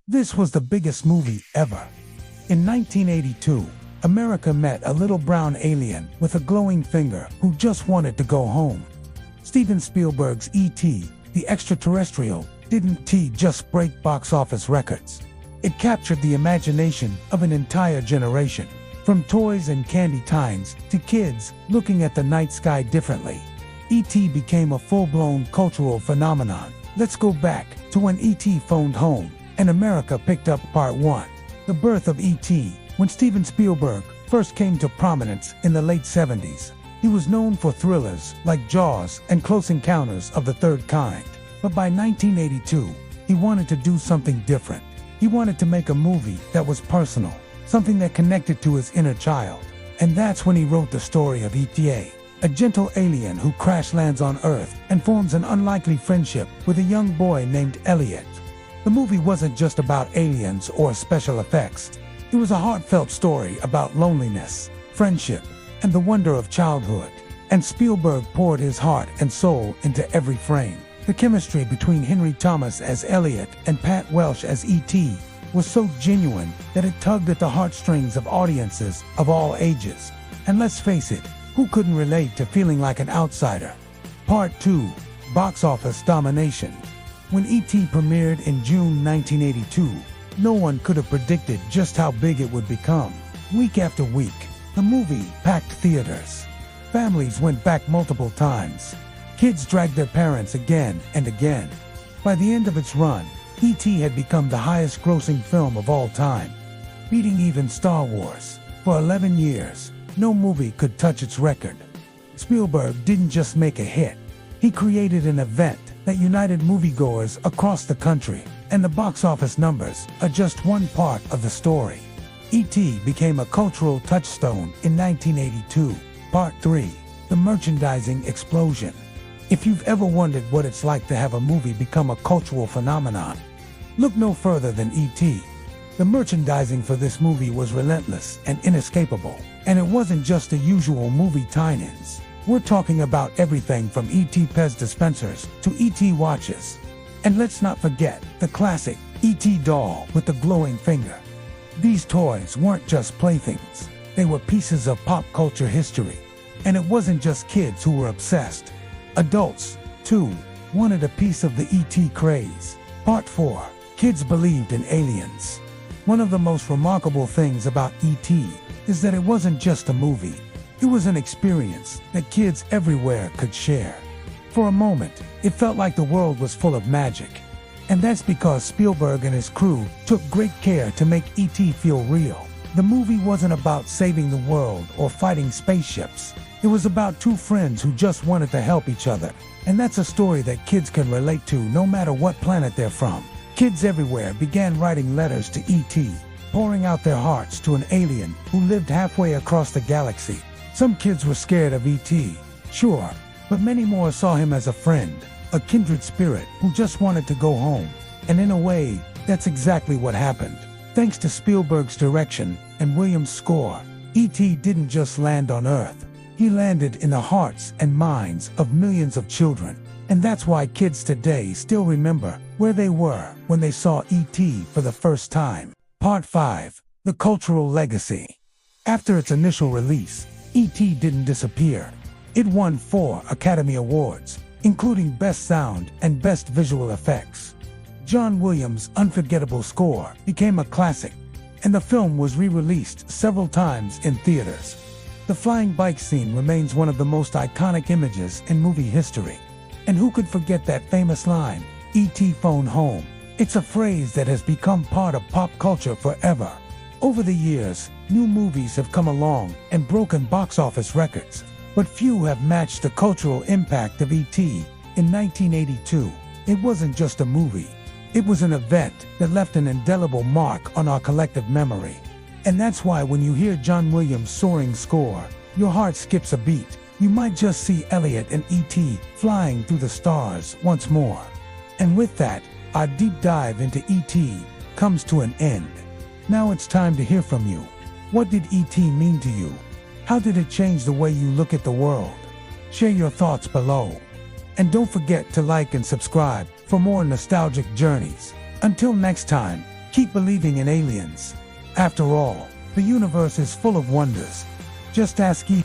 This was the biggest movie ever. In 1982, America met a little brown alien with a glowing finger who just wanted to go home. Steven Spielberg's E.T., the Extra-Terrestrial, didn't just break box office records. It captured the imagination of an entire generation, from toys and candy tines to kids looking at the night sky differently. E.T. became a full-blown cultural phenomenon. Let's go back to when E.T. phoned home and America picked up Part 1. The birth of E.T. When Steven Spielberg first came to prominence in the late 70s, he was known for thrillers like Jaws and Close Encounters of the Third Kind. But by 1982, he wanted to do something different. He wanted to make a movie that was personal, something that connected to his inner child. And that's when he wrote the story of E.T., a gentle alien who crash lands on Earth and forms an unlikely friendship with a young boy named Elliot. The movie wasn't just about aliens or special effects. It was a heartfelt story about loneliness, friendship, and the wonder of childhood. And Spielberg poured his heart and soul into every frame. The chemistry between Henry Thomas as Elliot and Pat Welsh as E.T. was so genuine that it tugged at the heartstrings of audiences of all ages. And let's face it, who couldn't relate to feeling like an outsider? Part 2, Box Office Domination. When E.T. premiered in June 1982, no one could have predicted just how big it would become. Week after week, the movie packed theaters. Families went back multiple times. Kids dragged their parents again and again. By the end of its run, E.T. had become the highest-grossing film of all time, beating even Star Wars. For 11 years, no movie could touch its record. Spielberg didn't just make a hit. He created an event that united moviegoers across the country, and the box office numbers are just one part of the story. E.T. became a cultural touchstone in 1982. Part 3, The Merchandising Explosion. If you've ever wondered what it's like to have a movie become a cultural phenomenon, look no further than E.T. The merchandising for this movie was relentless and inescapable, and it wasn't just the usual movie tie-ins. We're talking about everything from E.T. Pez dispensers to E.T. watches. And let's not forget the classic E.T. doll with the glowing finger. These toys weren't just playthings. They were pieces of pop culture history. And it wasn't just kids who were obsessed. Adults, too, wanted a piece of the E.T. craze. Part 4, Kids Believed in Aliens. One of the most remarkable things about E.T. is that it wasn't just a movie. It was an experience that kids everywhere could share. For a moment, it felt like the world was full of magic. And that's because Spielberg and his crew took great care to make E.T. feel real. The movie wasn't about saving the world or fighting spaceships. It was about two friends who just wanted to help each other. And that's a story that kids can relate to no matter what planet they're from. Kids everywhere began writing letters to E.T., pouring out their hearts to an alien who lived halfway across the galaxy. Some kids were scared of E.T., sure, but many more saw him as a friend, a kindred spirit who just wanted to go home. And in a way, that's exactly what happened. Thanks to Spielberg's direction and Williams' score, E.T. didn't just land on Earth. He landed in the hearts and minds of millions of children. And that's why kids today still remember where they were when they saw E.T. for the first time. Part 5, The Cultural Legacy. After its initial release, E.T. didn't disappear. It won 4 Academy Awards, including Best Sound and Best Visual Effects. John Williams' unforgettable score became a classic, and the film was re-released several times in theaters. The flying bike scene remains one of the most iconic images in movie history. And who could forget that famous line, E.T. phone home? It's a phrase that has become part of pop culture forever. Over the years, new movies have come along and broken box office records, but few have matched the cultural impact of E.T. In 1982, it wasn't just a movie. It was an event that left an indelible mark on our collective memory. And that's why when you hear John Williams' soaring score, your heart skips a beat. You might just see Elliot and E.T. flying through the stars once more. And with that, our deep dive into E.T. comes to an end. Now it's time to hear from you. What did E.T. mean to you? How did it change the way you look at the world? Share your thoughts below. And don't forget to like and subscribe for more nostalgic journeys. Until next time, Keep believing in aliens. After all, the universe is full of wonders. Just ask E.